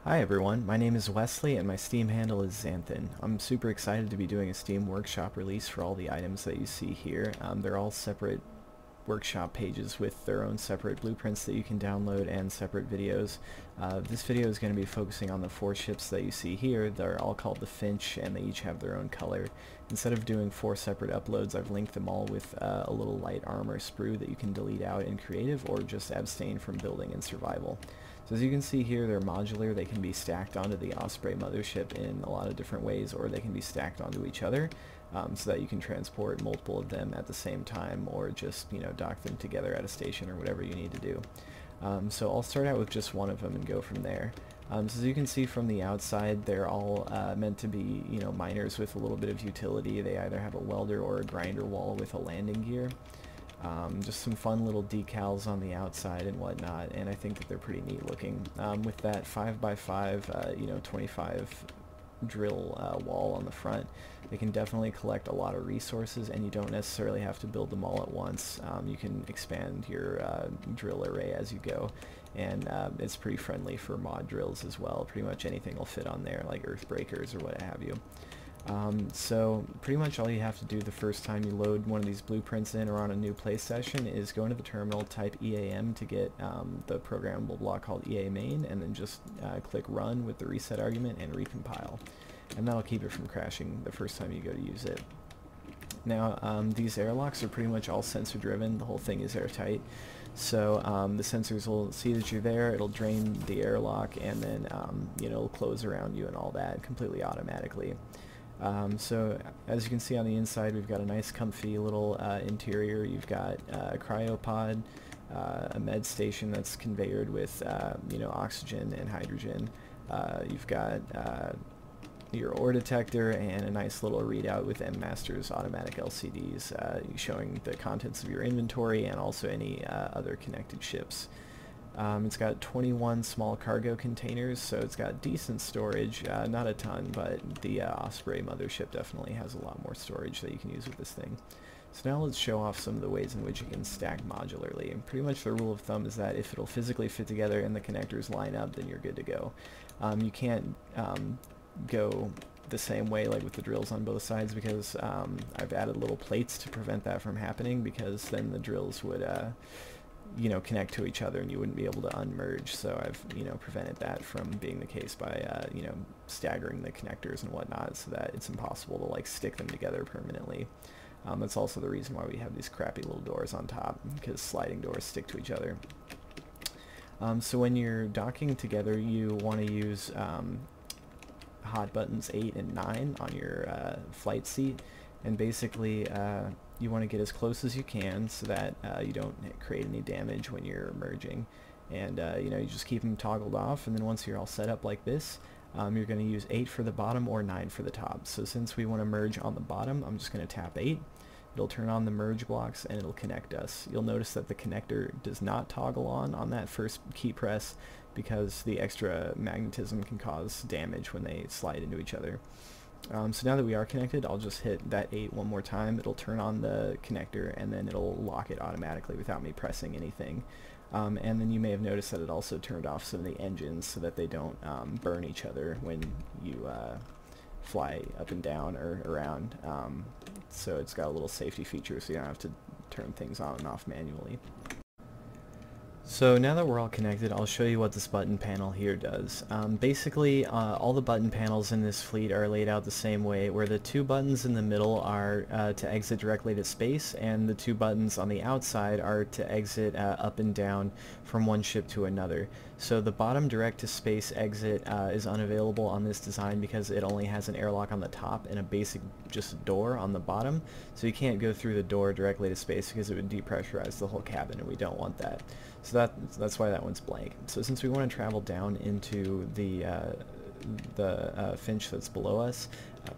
Hi everyone, my name is Wesley and my Steam handle is Xanthyn. I'm super excited to be doing a Steam Workshop release for all the items that you see here. They're all separate workshop pages with their own separate blueprints that you can download and separate videos. This video is going to be focusing on the 4 ships that you see here. They're all called the Finch and they each have their own color. Instead of doing 4 separate uploads, I've linked them all with a little light armor sprue that you can delete out in creative or just abstain from building in survival. So as you can see here, they're modular. They can be stacked onto the Osprey mothership in a lot of different ways, or they can be stacked onto each other so that you can transport multiple of them at the same time, or just, dock them together at a station or whatever you need to do. So I'll start out with just one of them and go from there. So as you can see from the outside, they're all meant to be, miners with a little bit of utility. They either have a welder or a grinder wall with a landing gear. Just some fun little decals on the outside and whatnot, and I think that they're pretty neat looking. With that 5x5, 25 drill wall on the front, they can definitely collect a lot of resources, and you don't necessarily have to build them all at once. You can expand your drill array as you go, and it's pretty friendly for mod drills as well. Pretty much anything will fit on there, like earth breakers or what have you. So pretty much all you have to do the first time you load one of these blueprints in or on a new play session is go into the terminal, type EAM to get the programmable block called EA main, and then just click run with the reset argument and recompile. And that'll keep it from crashing the first time you go to use it. Now these airlocks are pretty much all sensor driven. The whole thing is airtight. So the sensors will see that you're there, it'll drain the airlock, and then it'll close around you and all that completely automatically. So as you can see on the inside, we've got a nice comfy little interior. You've got a cryopod, a med station that's conveyored with oxygen and hydrogen. You've got your ore detector and a nice little readout with MMaster's automatic LCDs showing the contents of your inventory and also any other connected ships. It's got 21 small cargo containers, so it's got decent storage, not a ton, but the Osprey mothership definitely has a lot more storage that you can use with this thing. So now let's show off some of the ways in which you can stack modularly. And pretty much the rule of thumb is that if it'll physically fit together and the connectors line up, then you're good to go. You can't go the same way like with the drills on both sides, because I've added little plates to prevent that from happening, because then the drills would connect to each other and you wouldn't be able to unmerge. So I've prevented that from being the case by staggering the connectors and whatnot, so that it's impossible to like stick them together permanently. That's also the reason why we have these crappy little doors on top, because sliding doors stick to each other. So when you're docking together, you want to use hot buttons 8 and 9 on your flight seat, and basically you want to get as close as you can so that you don't create any damage when you're merging. And you just keep them toggled off, and then once you're all set up like this, you're going to use 8 for the bottom or 9 for the top. So since we want to merge on the bottom, I'm just going to tap 8. It'll turn on the merge blocks and it'll connect us. You'll notice that the connector does not toggle on that first key press, because the extra magnetism can cause damage when they slide into each other. So now that we are connected, I'll just hit that 8 one more time. It'll turn on the connector and then it'll lock it automatically without me pressing anything. And then you may have noticed that it also turned off some of the engines so that they don't burn each other when you fly up and down or around. So it's got a little safety feature, so you don't have to turn things on and off manually. So now that we're all connected, I'll show you what this button panel here does. Basically, all the button panels in this fleet are laid out the same way, where the 2 buttons in the middle are to exit directly to space, and the 2 buttons on the outside are to exit up and down from one ship to another. So the bottom direct to space exit is unavailable on this design because it only has an airlock on the top and a basic just door on the bottom. So you can't go through the door directly to space because it would depressurize the whole cabin, and we don't want that. So that's why that one's blank. So since we want to travel down into the Finch that's below us,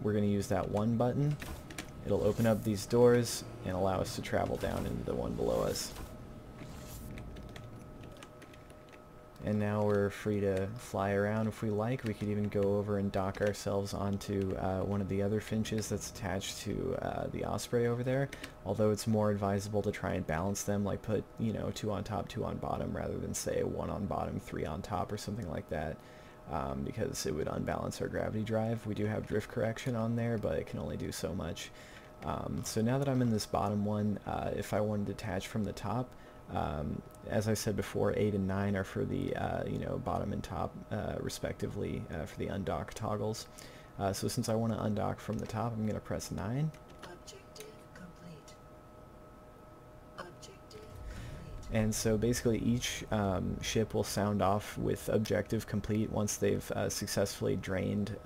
we're going to use that 1 button. It'll open up these doors and allow us to travel down into the one below us. And now we're free to fly around if we like. We could even go over and dock ourselves onto one of the other Finches that's attached to the Osprey over there. Although it's more advisable to try and balance them, like put 2 on top, 2 on bottom, rather than say 1 on bottom, 3 on top or something like that. because it would unbalance our gravity drive. We do have drift correction on there, but it can only do so much. So now that I'm in this bottom one, if I wanted to detach from the top, as I said before, 8 and 9 are for the bottom and top respectively for the undock toggles. So since I want to undock from the top, I'm going to press 9. Objective complete. Objective complete. And so basically each ship will sound off with objective complete once they've successfully drained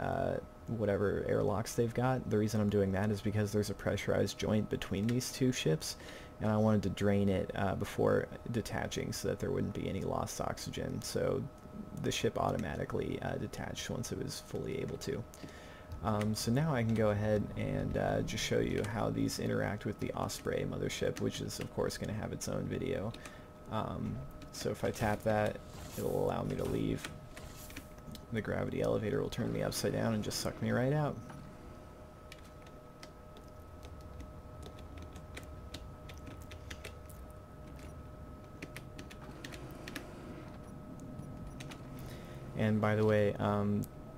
whatever airlocks they've got. The reason I'm doing that is because there's a pressurized joint between these two ships, and I wanted to drain it before detaching so that there wouldn't be any lost oxygen. So the ship automatically detached once it was fully able to. So now I can go ahead and just show you how these interact with the Osprey mothership, which is of course going to have its own video. So if I tap that, it'll allow me to leave. The gravity elevator will turn me upside down and just suck me right out. And by the way,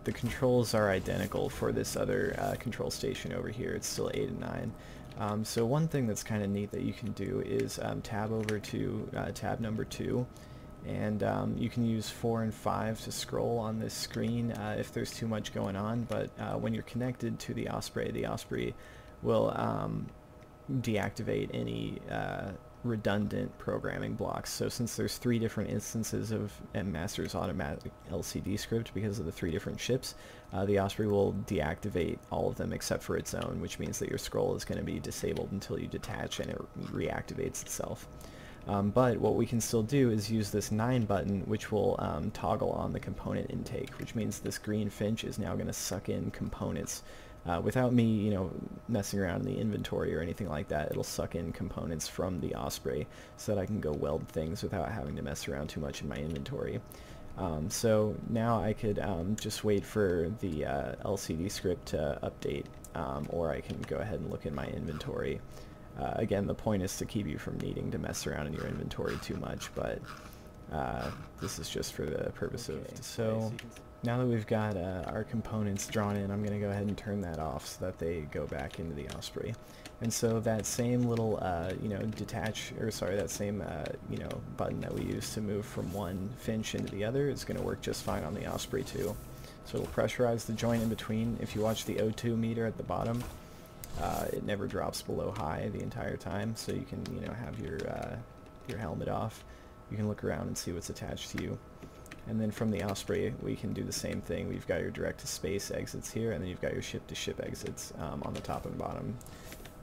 the controls are identical for this other control station over here. It's still 8 and 9. So one thing that's kind of neat that you can do is tab over to tab number 2, and you can use 4 and 5 to scroll on this screen if there's too much going on, but when you're connected to the Osprey will deactivate any redundant programming blocks. So since there's 3 different instances of MMaster's automatic LCD script because of the 3 different ships, the Osprey will deactivate all of them except for its own, which means that your scroll is going to be disabled until you detach and it reactivates itself. But what we can still do is use this 9 button, which will toggle on the component intake, which means this green Finch is now going to suck in components without me, messing around in the inventory or anything like that. It'll suck in components from the Osprey so that I can go weld things without having to mess around too much in my inventory. So now I could just wait for the LCD script to update, or I can go ahead and look in my inventory. Again, the point is to keep you from needing to mess around in your inventory too much, but this is just for the purpose of... So now that we've got our components drawn in, I'm going to go ahead and turn that off so that they go back into the Osprey. And so that same little, that same, button that we use to move from one Finch into the other is going to work just fine on the Osprey too. So it'll pressurize the joint in between. If you watch the O2 meter at the bottom, it never drops below high the entire time, so you can, have your helmet off. You can look around and see what's attached to you. And then from the Osprey, we can do the same thing. We've got your direct-to-space exits here, and then you've got your ship-to-ship exits on the top and bottom.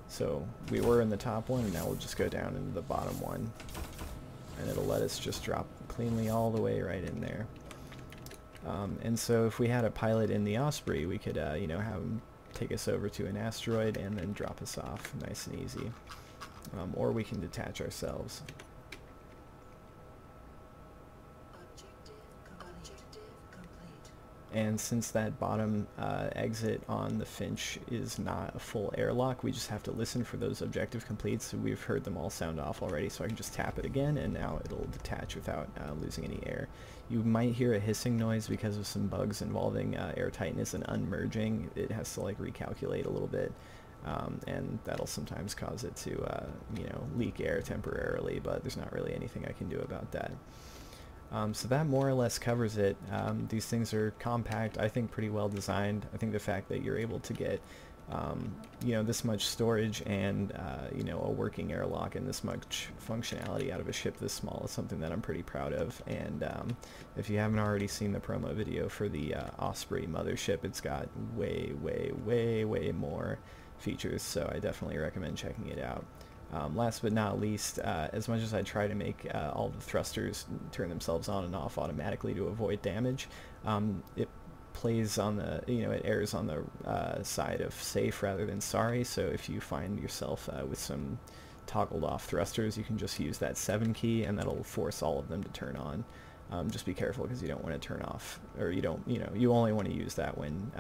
So we were in the top one, and now we'll just go down into the bottom one. And it'll let us just drop cleanly all the way right in there. And so if we had a pilot in the Osprey, we could, have him take us over to an asteroid and then drop us off nice and easy. Or we can detach ourselves. And since that bottom exit on the Finch is not a full airlock, we just have to listen for those objective completes. So we've heard them all sound off already, so I can just tap it again, and now it'll detach without losing any air. You might hear a hissing noise because of some bugs involving air tightness and unmerging. It has to recalculate a little bit, and that'll sometimes cause it to leak air temporarily, but there's not really anything I can do about that. So that more or less covers it. These things are compact, I think pretty well designed. I think the fact that you're able to get this much storage and a working airlock and this much functionality out of a ship this small is something that I'm pretty proud of. And if you haven't already seen the promo video for the Osprey mothership, it's got way more features, so I definitely recommend checking it out. Last but not least, as much as I try to make all the thrusters turn themselves on and off automatically to avoid damage, it plays on the, it errs on the side of safe rather than sorry. So if you find yourself with some toggled off thrusters, you can just use that 7 key and that'll force all of them to turn on. Just be careful because you don't want to turn off, or you only want to use that when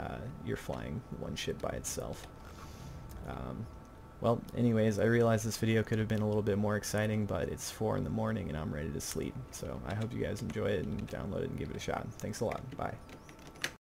you're flying one ship by itself. Well, anyways, I realize this video could have been a little bit more exciting, but it's 4 in the morning and I'm ready to sleep. So I hope you guys enjoy it and download it and give it a shot. Thanks a lot. Bye.